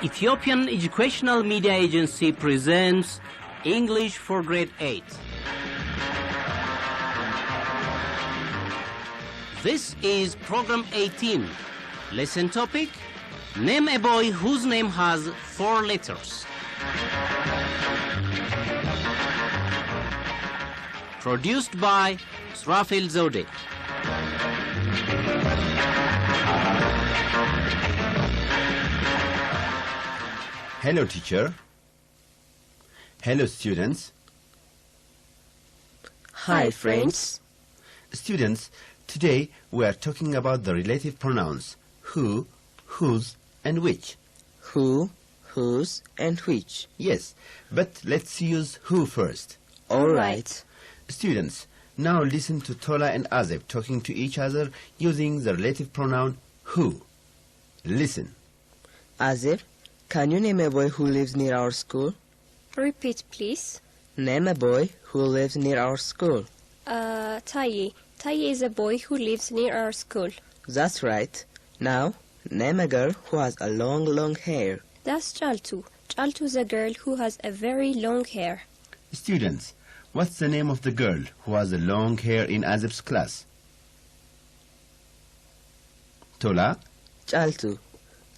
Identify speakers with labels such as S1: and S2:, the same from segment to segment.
S1: Ethiopian Educational Media Agency presents English for Grade 8. This is Program 18. Lesson topic, name a boy whose name has 4 letters. Produced by Srafil Zode.
S2: Hello, teacher. Hello, students.
S3: Hi, friends.
S2: Students, today we are talking about the relative pronouns who, whose, and which.
S3: Who, whose, and which.
S2: Yes, but let's use who first.
S3: All right.
S2: Students, now listen to Tola and Azeb talking to each other using the relative pronoun who. Listen.
S3: Azeb, can you name a boy who lives near our school?
S4: Repeat, please.
S3: Name a boy who lives near our school.
S4: Taye. Taye is a boy who lives near our school.
S3: That's right. Now, name a girl who has a long hair.
S4: That's Chaltu. Chaltu is a girl who has a very long hair.
S2: Students, what's the name of the girl who has a long hair in Azeb's class? Tola?
S3: Chaltu.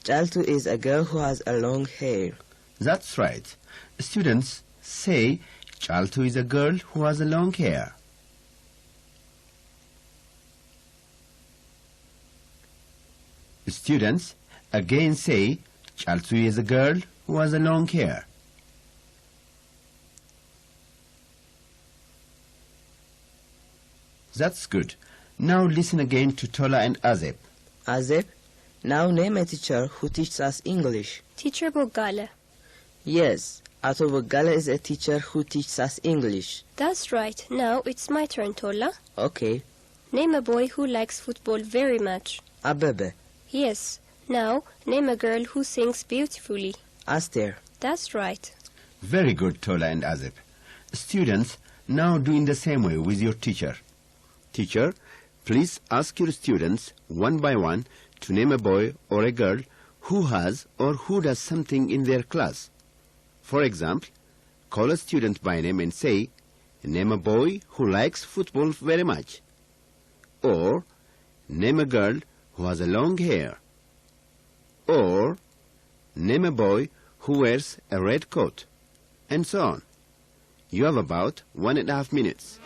S3: Chaltu is a girl who has a long hair.
S2: That's right. Students, say Chaltu is a girl who has a long hair. Students, again say Chaltu is a girl who has a long hair. That's good. Now listen again to Tola and Azeb.
S3: Azeb, now name a teacher who teaches us English.
S4: Teacher Bogala.
S3: Yes, Ato Bogala is a teacher who teaches us English.
S4: That's right. Now it's my turn, Tola.
S3: Okay.
S4: Name a boy who likes football very much.
S3: Abebe.
S4: Yes. Now name a girl who sings beautifully.
S3: Aster.
S4: That's right.
S2: Very good, Tola and Azeb. Students, now do in the same way with your teacher. Teacher, please ask your students one by one to name a boy or a girl who has or who does something in their class. For example, call a student by name and say, name a boy who likes football very much. Or, name a girl who has a long hair. Or, name a boy who wears a red coat. And so on. You have about 1.5 minutes.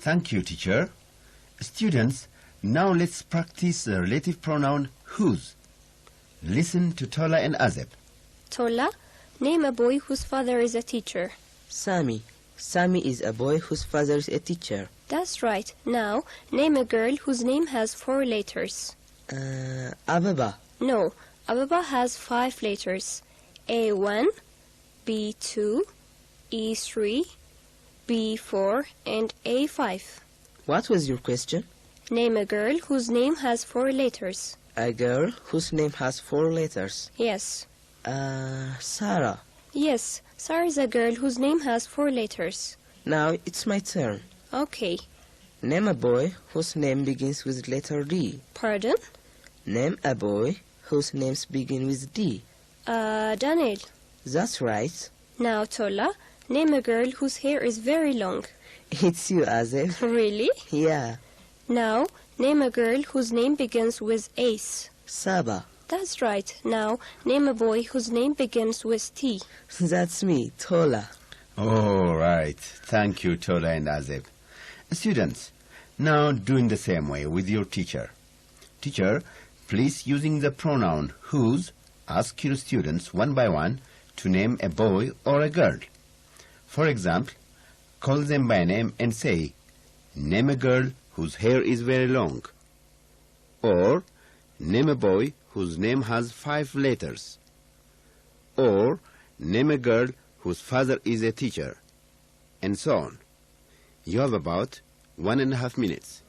S2: Thank you, teacher. Students, now let's practice the relative pronoun whose. Listen to Tola and Azeb.
S4: Tola, name a boy whose father is a teacher.
S3: Sami. Sami is a boy whose father is a teacher.
S4: That's right. Now, name a girl whose name has 4 letters.
S3: Ababa.
S4: No, Ababa has 5 letters. A1, B2, E3, B4, and A5.
S3: What was your question?
S4: Name a girl whose name has 4 letters.
S3: A girl whose name has 4 letters.
S4: Yes.
S3: Sarah.
S4: Yes, Sarah is a girl whose name has 4 letters.
S3: Now it's my turn.
S4: Okay.
S3: Name a boy whose name begins with letter D.
S4: Pardon?
S3: Name a boy whose names begin with D.
S4: Daniel.
S3: That's right.
S4: Now, Tola, name a girl whose hair is very long.
S3: It's you, Azif.
S4: Really?
S3: Yeah.
S4: Now, name a girl whose name begins with Ace.
S3: Saba.
S4: That's right. Now, name a boy whose name begins with T.
S3: That's me, Tola.
S2: All right. Thank you, Tola and Azib. Students, now doing the same way with your teacher. Teacher, please, using the pronoun whose, ask your students one by one to name a boy or a girl. For example, call them by name and say, name a girl whose hair is very long. Or, name a boy whose name has 5 letters. Or, name a girl whose father is a teacher. And so on. You have about 1.5 minutes.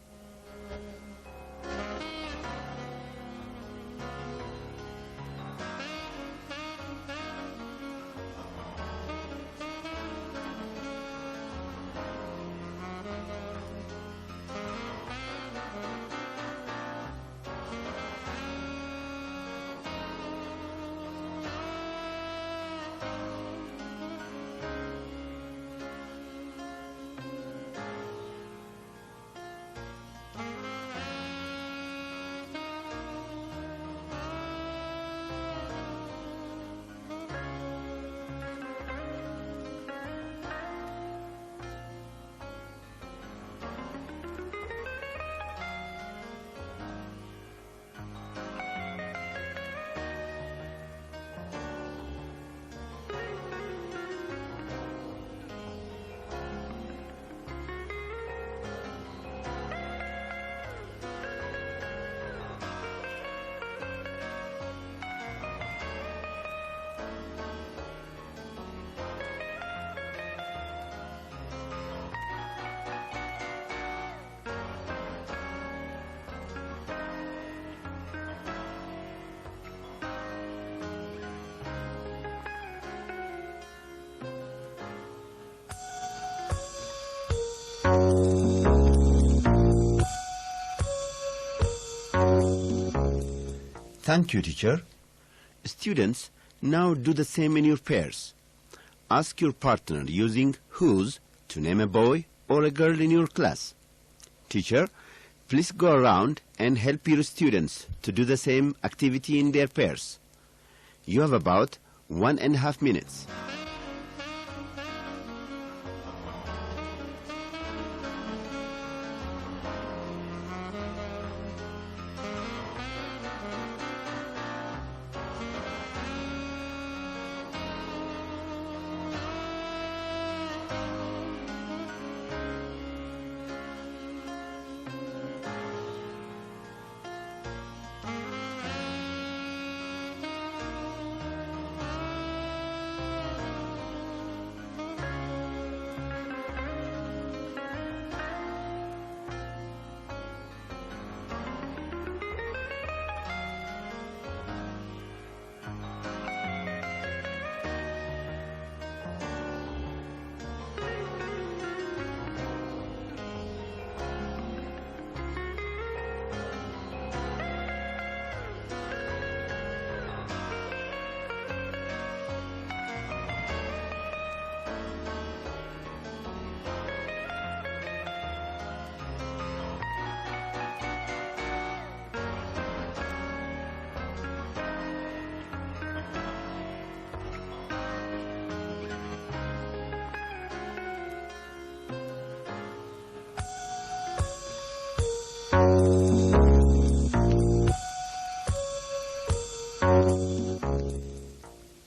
S2: Thank you, teacher. Students, now do the same in your pairs. Ask your partner using whose to name a boy or a girl in your class. Teacher, please go around and help your students to do the same activity in their pairs. You have about 1.5 minutes.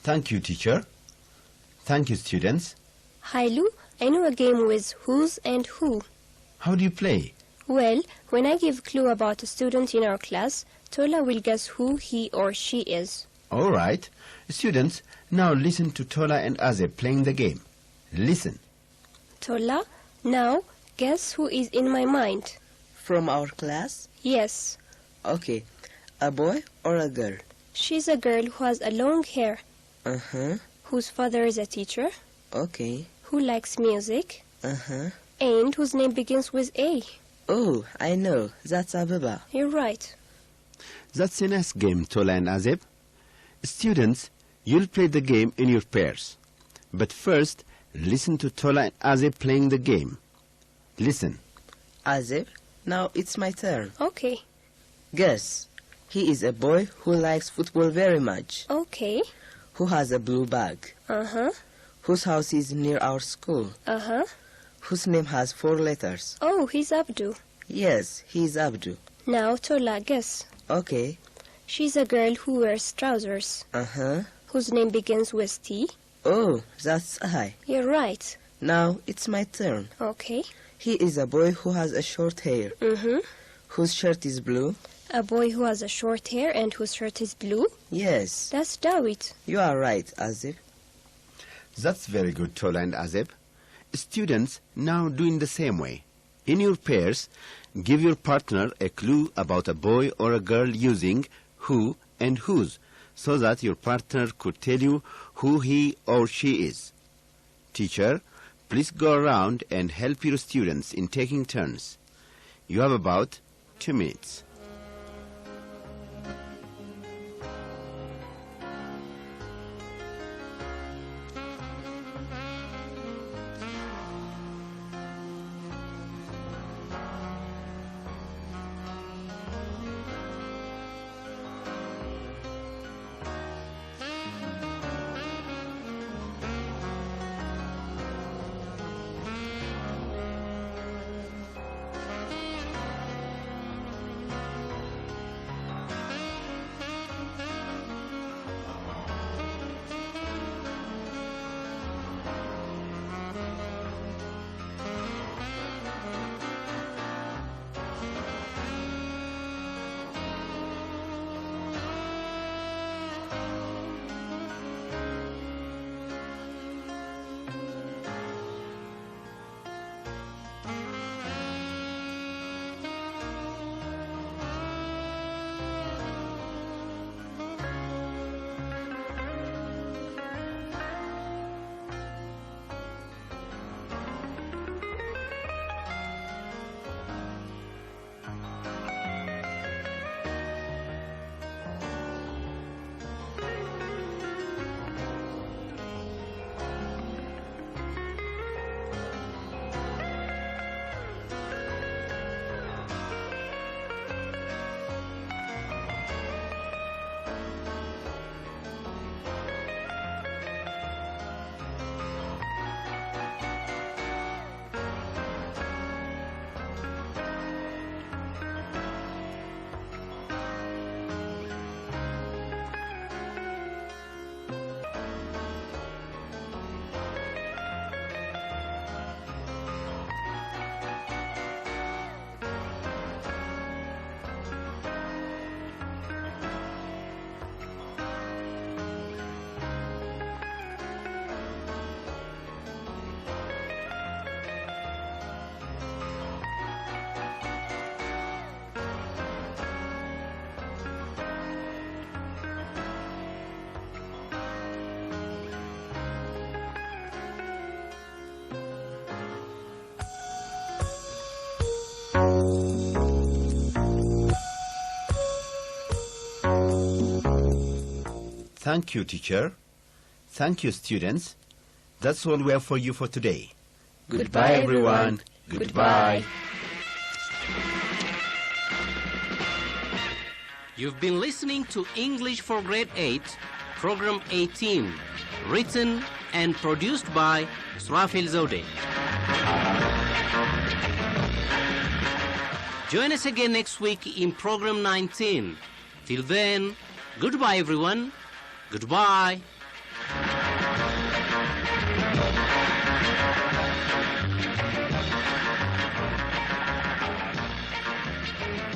S2: Thank you, teacher. Thank you, students.
S4: Hi, Lou. I know a game with whose and who.
S2: How do you play?
S4: Well, when I give a clue about a student in our class, Tola will guess who he or she is.
S2: All right. Students, now listen to Tola and Azeb playing the game. Listen.
S4: Tola, now guess who is in my mind.
S3: From our class?
S4: Yes.
S3: Okay. A boy or a girl?
S4: She's a girl who has a long hair.
S3: Uh-huh.
S4: whose father is a teacher,
S3: Okay.
S4: who likes music,
S3: Uh-huh.
S4: and whose name begins with A.
S3: Oh, I know. That's Abiba.
S4: You're right.
S2: That's a nice game, Tola and Azib. Students, you'll play the game in your pairs. But first, listen to Tola and Azib playing the game. Listen.
S3: Azib, now it's my turn.
S4: Okay.
S3: Guess. He is a boy who likes football very much,
S4: Okay.
S3: who has a blue bag,
S4: Uh-huh.
S3: whose house is near our school,
S4: Uh-huh.
S3: whose name has 4 letters.
S4: Oh, he's Abdu.
S3: Yes, he is Abdu.
S4: Now, Tola, guess.
S3: Okay.
S4: She's a girl who wears trousers,
S3: Uh-huh.
S4: whose name begins with T.
S3: Oh, that's I.
S4: You're right.
S3: Now it's my turn.
S4: Okay.
S3: He is a boy who has a short hair,
S4: Mm-hmm.
S3: whose shirt is blue.
S4: A boy who has a short hair and whose shirt is blue?
S3: Yes,
S4: That's Dawit.
S3: you are right, Azib.
S2: That's very good, Tola and Azib. Students, now do in the same way. In your pairs, give your partner a clue about a boy or a girl using who and whose, so that your partner could tell you who he or she is. Teacher, please go around and help your students in taking turns. You have about 2 minutes. Thank you, teacher. Thank you, students. That's all we have for you for today.
S3: Goodbye, everyone.
S2: Goodbye.
S1: You've been listening to English for Grade 8, Program 18, written and produced by Srafil Zode. Join us again next week in Program 19. Till then, goodbye, everyone. Goodbye.